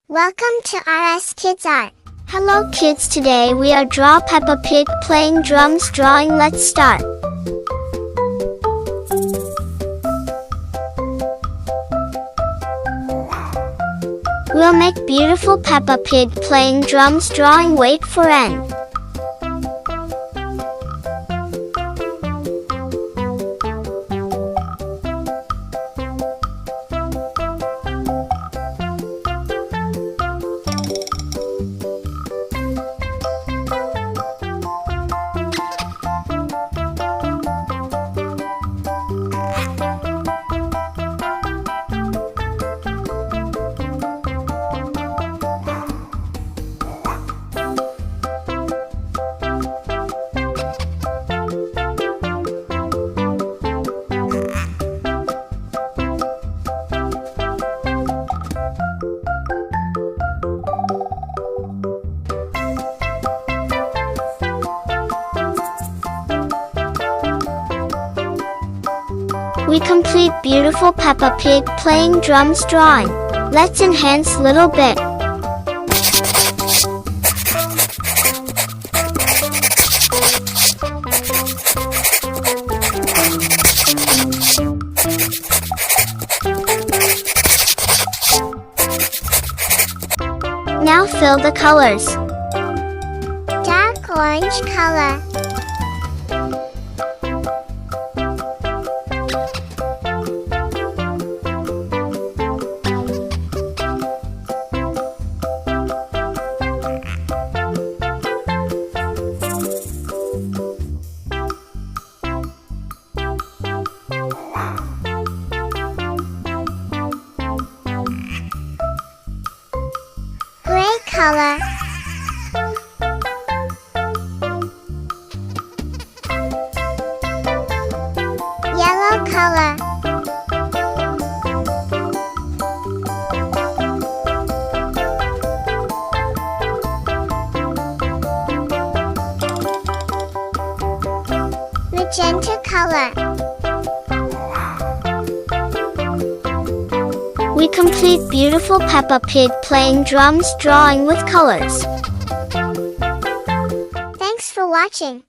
Welcome to RS Kids Art. Hello kids, today we are draw Peppa Pig playing drums drawing. Let's start. We'll make beautiful Peppa Pig playing drums drawing. Wait for end. We complete beautiful Peppa Pig playing drums drawing. Let's enhance little bit. Now fill the colors. Dark orange color. Gray color. Yellow color. Magenta color. We complete beautiful Peppa Pig playing drums drawing with colors. Thanks for watching.